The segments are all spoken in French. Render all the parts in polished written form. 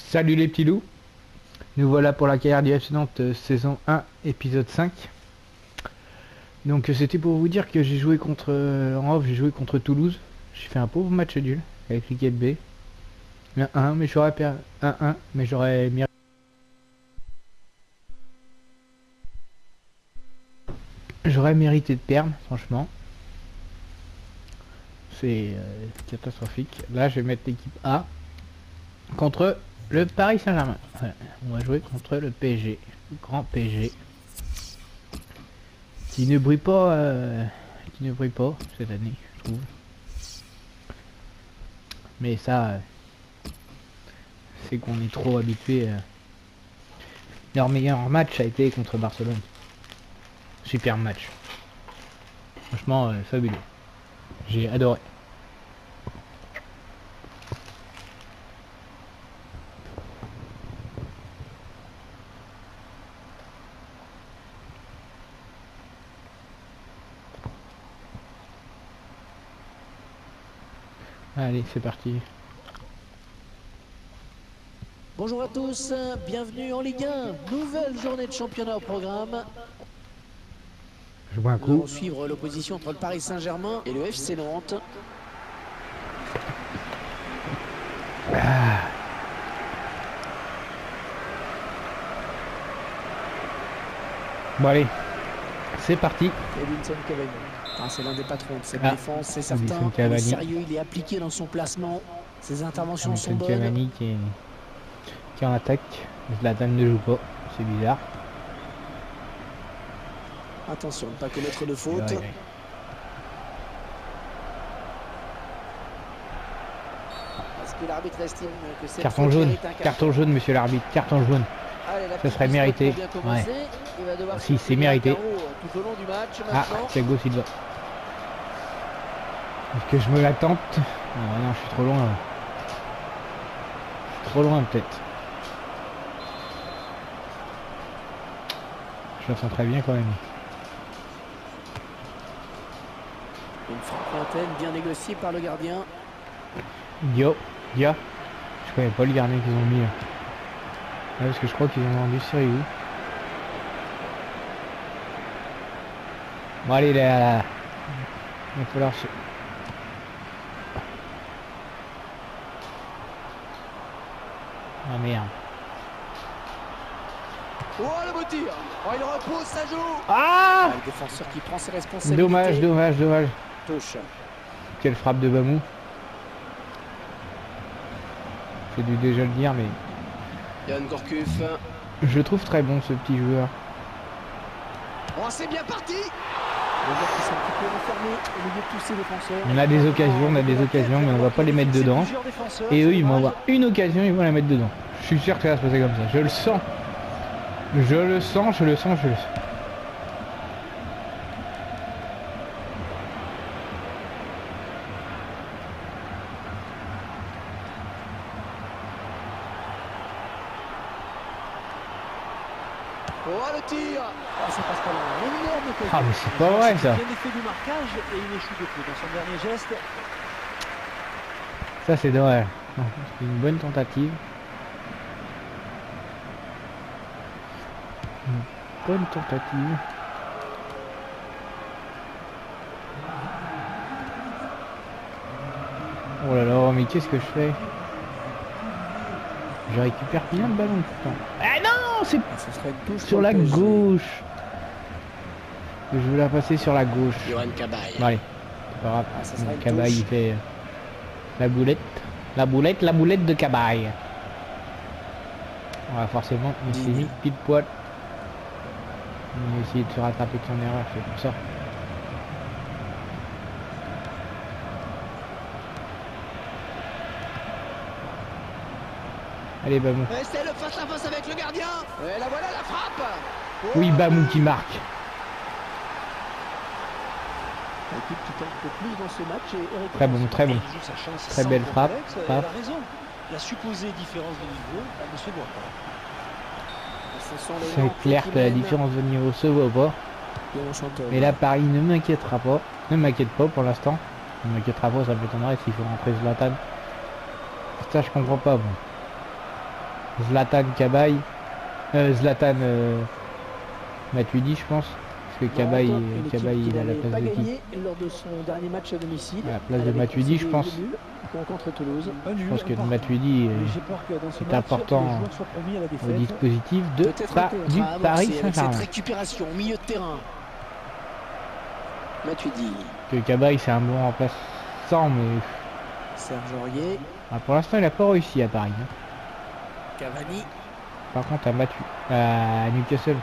Salut les petits loups, nous voilà pour la carrière du FC Nantes saison 1 épisode 5. Donc c'était pour vous dire que j'ai joué contre en off, j'ai joué contre Toulouse. J'ai fait un pauvre match nul avec l'équipe B. 1-1 mais j'aurais perdu 1-1 mais j'aurais mérité de perdre franchement. C'est catastrophique. Là je vais mettre l'équipe A contre le Paris Saint-Germain. Voilà. On va jouer contre le PSG, le grand PSG. Qui ne brille pas cette année, je trouve. Mais ça, c'est qu'on est trop habitué. Leur meilleur match a été contre Barcelone. Super match. Franchement, fabuleux. J'ai adoré. Allez, c'est parti. Bonjour à tous, bienvenue en Ligue 1, nouvelle journée de championnat au programme. Je vois un Nous coup. allons suivre l'opposition entre le Paris Saint-Germain et le FC Nantes. Bon allez, c'est parti. Edinson Cavani. C'est l'un des patrons de cette Ah, défense, c'est Edinson certain. Il est Cavani. sérieux, il est appliqué dans son placement. Ses interventions sont Edinson bonnes. Cavani qui est en attaque. Zlatan ne joue pas, c'est bizarre. Attention, ne pas commettre de faute. Ouais, ouais. Est-ce que l'arbitre estime que cette Carton faute jaune, mérite un carton jaune monsieur l'arbitre, carton jaune. Allez, la Ça petite serait biscotte mérité. pour bien commencer. Ouais. Il va devoir Si, se c'est tenir à mérité. carreau tout au long du match Ah, maintenant. Thiago Silva. Est-ce que je me l'attente? Ah non, je suis trop loin. Là. Trop loin peut-être. Je la sens très bien quand même. Une frappe lointaine bien négociée par le gardien. Yo, Dia. Je connais pas le gardien qu'ils ont mis là. Ouais, parce que je crois qu'ils ont vendu Sirigu. Bon allez là. Il va falloir se... Ah merde. Oh le beau tir. Oh, il repose, ça joue. Ah, Le défenseur qui prend ses responsabilités. dommage, dommage, dommage. Touche. Quelle frappe de Bamou. J'ai dû déjà le dire mais Yann Gourcuff. je le trouve très bon ce petit joueur. Oh, c'est bien parti. Le gars qui s'est un petit peu renfermé au milieu de tous ses défenseurs. On a des occasions, mais on va pas les mettre dedans. Et eux, ils vont avoir une occasion, ils vont la mettre dedans. Je suis sûr que ça va se passer comme ça. Je le sens. Je le sens, je le sens, je le sens. Oh le tir. Oh, ça passe pas loin. Une énorme occasion. Ah mais c'est pas vrai ça. Bien effet du marquage et il échoue de peu dans son dernier geste. Ça c'est dommage. Non, c'est une bonne tentative. Une bonne tentative. Oh là là, mais qu'est-ce que je fais? Je récupère bien le ballon pourtant. Ah non, c'est Ça serait une touche sur la pour le PSG. gauche. Je veux la passer sur la gauche. Johan Cabaye. Bon, allez, c'est pas grave. Ah, ça serait une Cabaye il touche. fait la boulette. La boulette de Cabaye. On va forcément essayer Digne. pile poil. On va essayer de se rattraper de son erreur, c'est pour ça. Allez Bamou. Et c'est le face à face avec le gardien. Et la voilà la frappe. Oh, Oui, Bamou qui marque. L'équipe qui tente le plus dans ce match est Très bon, très bon. Il joue sa chance Très sans belle frappe. complexe, elle Frappe. a raison. La supposée différence de niveau, elle ne se voit pas. Ce sont les C'est Nantais clair qui que la mènent. différence de niveau se voit pas. Et on chante. Mais là, Paris ne m'inquiétera pas. Ne m'inquiète pas pour l'instant. Ne m'inquiétera pas, ça m'étonnerait s'il faut rentrer Zlatan. Ça, je comprends pas, bon. Zlatan Cabaye. Zlatan Matuidi, je pense. Parce que Cabaye, il a la place pas de qui? gagné lors de son dernier match à domicile. À la place de Matuidi, je pense. Contre Toulouse. Je pense que Matuidi est important au dispositif de du Paris Saint-Germain. Cette récupération au milieu de terrain. Matuidi. Que Cabaye, c'est un bon remplaçant, mais Serge Aurier. pour l'instant, il n'a pas réussi à Paris. Hein. Cavani. Par contre, à Newcastle,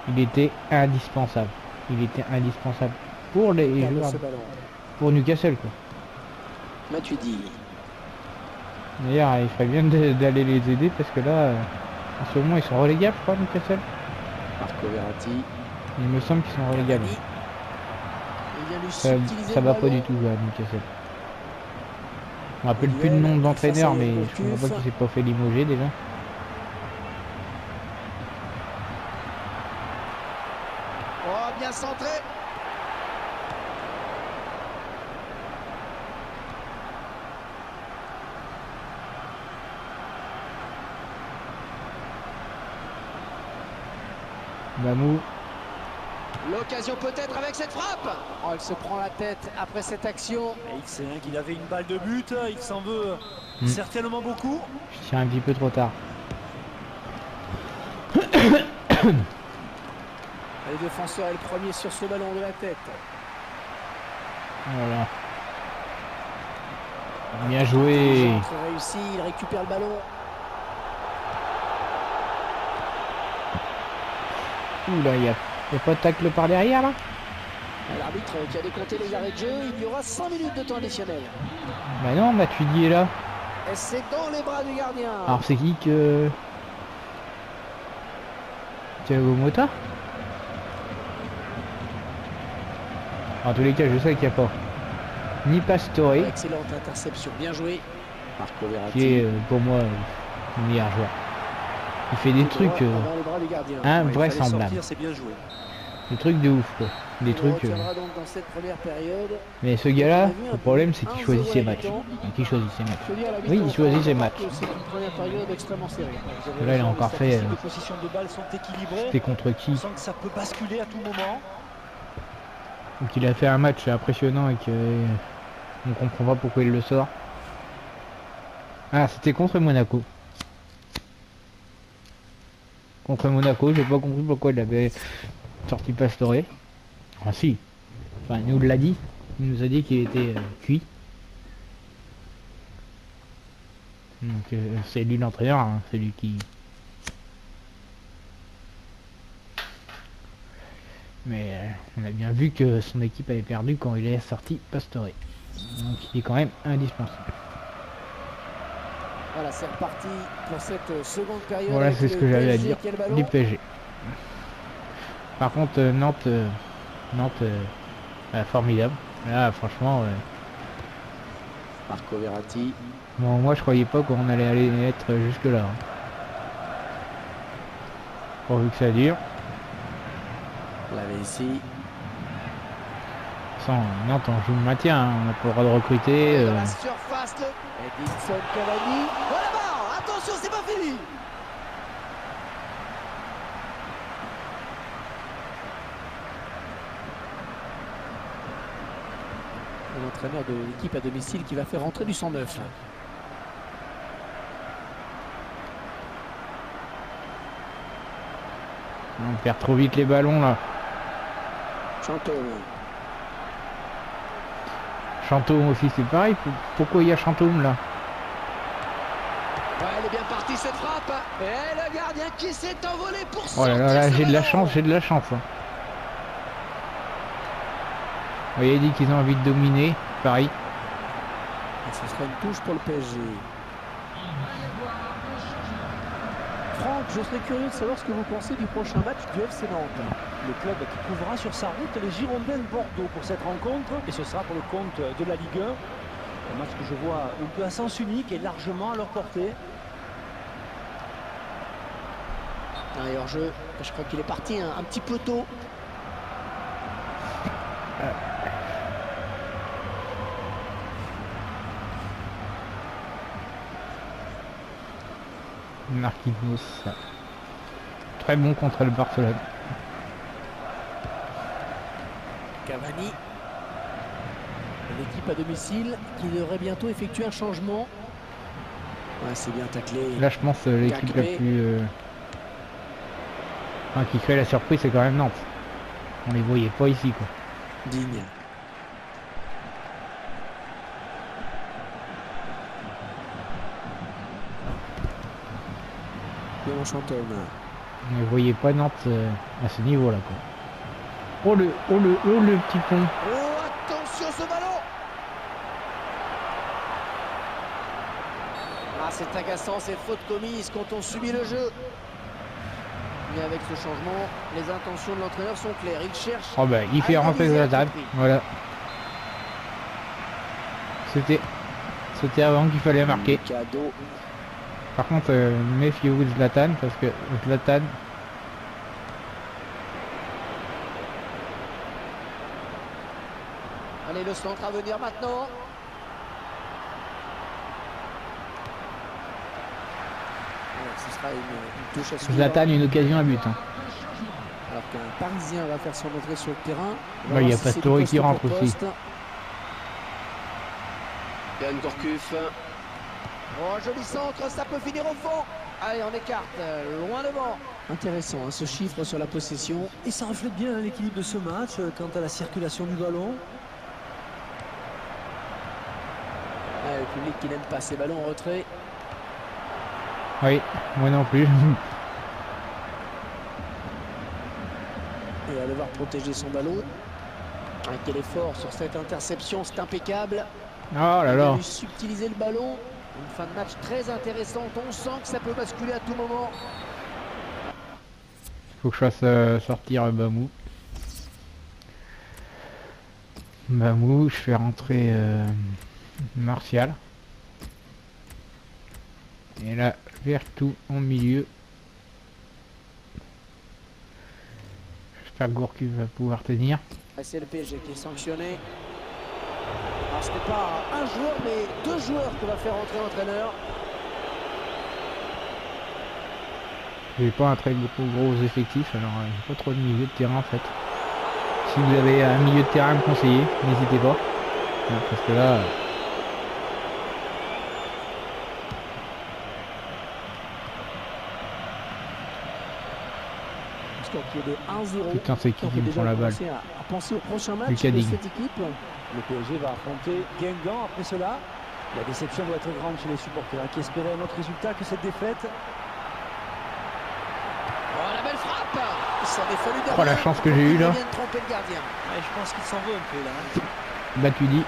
il était indispensable. Il était indispensable pour les joueurs, pour Newcastle, quoi. Matuidi. D'ailleurs, il ferait bien d'aller les aider parce que là, en ce moment, ils sont relégables, je crois, Newcastle. Marco Verratti. Il me semble qu'ils sont relégables. Ça va pas du tout à Newcastle. Je me rappelle plus le nom de l'entraîneur, mais je ne crois pas qu'il s'est pas fait limoger déjà. Oh, bien centré. Mamou. L'occasion peut-être avec cette frappe. Oh, il se prend la tête après cette action. Et il sait qu'il avait une balle de but, il s'en veut certainement beaucoup. Je tire un petit peu trop tard. Le défenseur est le premier sur ce ballon de la tête. Voilà. Bien joué. Très réussi, il récupère le ballon. Oula, il n'y a pas de tacle par derrière là. L'arbitre qui a décompté les arrêts de jeu, il y aura 5 minutes de temps additionnel. Bah non, Matuidi est là. Et c'est dans les bras du gardien. Alors c'est qui que... Thiago Motta? En tous les cas, je sais qu'il n'y a pas ni Pastore, Excellente interception, bien joué. Marco Verratti. qui est pour moi le meilleur joueur. Il fait des trucs invraisemblables. C'est bien joué. Des trucs de ouf quoi. Des trucs. Donc dans cette première période. Mais ce gars-là, le problème c'est qu'il choisit ses matchs. Qui choisit ses matchs? Oui, il choisit ses matchs. C'est une première période extrêmement serrée. Là, il a encore fait. Les positions de balle sont équilibrées. C'était contre qui? On sent que ça peut basculer à tout moment. Donc il a fait un match impressionnant et que on comprend pas pourquoi il le sort. Ah, c'était contre Monaco. Contre Monaco, j'ai pas compris pourquoi il avait sorti Pastore. Ah si. Enfin, il nous l'a dit. Il nous a dit qu'il était cuit. Donc c'est lui l'entraîneur, hein, c'est lui qui... Mais on a bien vu que son équipe avait perdu quand il est sorti Pastore. Donc il est quand même indispensable. Voilà, c'est reparti pour cette seconde période. Voilà, c'est ce que j'avais à dire du PSG. Par contre, Nantes, formidable. Là, franchement... Marco Verratti. Bon, moi, je croyais pas qu'on allait être jusque-là. Hein. Pourvu que ça dure. L'avait ici. Sans Nantes, on joue le maintien. Hein. On n'a pas le droit de recruter. Dans la surface, Edinson Cavani. Voilà, barre. Attention, c'est pas fini. L'entraîneur de l'équipe à domicile qui va faire rentrer du 109. On perd trop vite les ballons là. Chantôme aussi, c'est pareil. Pourquoi il y a Chantôme là? Ouais, elle est bien partie cette frappe. Et le gardien qui s'est envolé pour oh là là, là j'ai de la chance, Hein. Vous voyez, dit qu'ils ont envie de dominer Paris. Et ce sera une touche pour le PSG. Franck, je serais curieux de savoir ce que vous pensez du prochain match du FC Nantes. Le club qui trouvera sur sa route les Girondins de Bordeaux pour cette rencontre. Et ce sera pour le compte de la Ligue 1. Un match que je vois un peu à sens unique et largement à leur portée. Et hors-jeu, je crois qu'il est parti un petit peu tôt. Marquinhos. Très bon contre le Barcelone. Cavani. L'équipe à domicile qui devrait bientôt effectuer un changement. Ouais, c'est bien taclé. Là, je pense l'équipe la plus... Enfin, qui crée la surprise, c'est quand même Nantes. On les voyait pas ici, quoi. Digne. Léon Chantôme. On les voyait pas Nantes à ce niveau-là, quoi. Oh le petit pont. Oh, attention ce ballon! Ah, c'est agaçant, ces fautes commises quand on subit le jeu. Mais avec ce changement, les intentions de l'entraîneur sont claires. Il cherche. Oh bah, il fait rentrer Zlatan. Voilà. C'était avant qu'il fallait marquer. Cadeau. Par contre, méfiez-vous de Zlatan parce que Zlatan. Allez, le centre à venir maintenant. Ce sera une touche à suivre. Zlatan, une occasion à but. Hein. Alors qu'un Parisien va faire son entrée sur le terrain. Ouais, il y a Pastore qui rentre aussi. Yann Gourcuff. Oh, joli centre, ça peut finir au fond. Allez, on écarte, loin devant. Intéressant, hein, ce chiffre sur la possession. Et ça reflète bien l'équilibre de ce match quant à la circulation du ballon. Le public qui n'aime pas ces ballons en retrait. Oui, moi non plus. Et à devoir protéger son ballon. Quel effort sur cette interception, c'est impeccable. Oh là là. Il a subtiliser le ballon. Une fin de match très intéressante. On sent que ça peut basculer à tout moment. Faut que je fasse sortir Bamou. Bamou, je fais rentrer Martial. Et là, Vertou en milieu. J'espère que Gourcuff va pouvoir tenir. C'est le PSG qui est sanctionné. Alors ce n'est pas un joueur mais deux joueurs que va faire entrer l'entraîneur. J'ai pas un très gros effectif, alors j'ai pas trop de milieu de terrain en fait. Si vous avez un milieu de terrain à me conseiller, n'hésitez pas. Parce que là... Qui est de 1-0. Putain, c'est qui me prend la balle? À penser au prochain match Lucas de Digne. cette équipe. Le PSG va affronter Guingamp après cela. La déception doit être grande chez les supporters qui espéraient un autre résultat que cette défaite. Oh, la belle frappe! Ça avait fallu Oh, la chance que j'ai eue là. Il vient de tromper le gardien. Ouais, je pense qu'il s'en veut un peu là. Bah tu dis.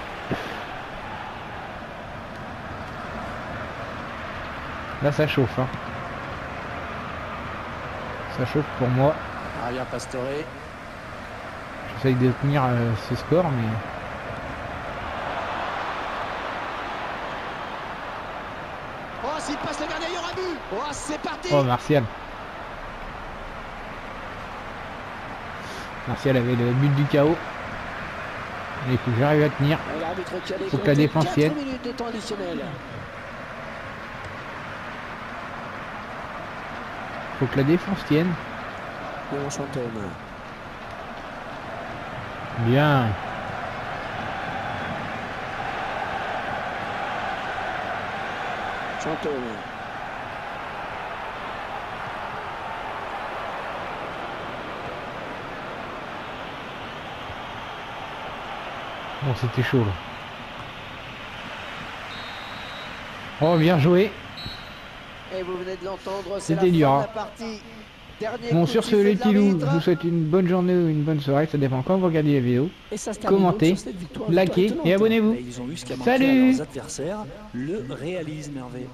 Là ça chauffe. Hein. Ça chauffe pour moi. Arrière Pastore. J'essaye de tenir ce score mais... Oh, s'il passe le gardien, il y aura but. Oh, c'est parti. Oh, Martial. Martial avait le but du chaos. Il faut que j'arrive à tenir. Faut que la défense tienne. 4 minutes de temps additionnel. Faut que la défense tienne. Léon Chantôme. Bien. Chantôme. Bon, c'était chaud là. Oh, bien joué. Et vous venez de l'entendre, c'est C'était la dur, fin de hein. la partie. Dernier Bon, coup sur de ce sifflet les de petits loups, je l'arbitre. vous souhaite une bonne journée ou une bonne soirée, ça dépend quand vous regardez la vidéo. Et ça se termine Commentez, donc sur cette victoire likez étonnante. et abonnez-vous. Et ils ont eu ce qu'a manqué à Salut! leurs adversaires, le réalisme, Hervé.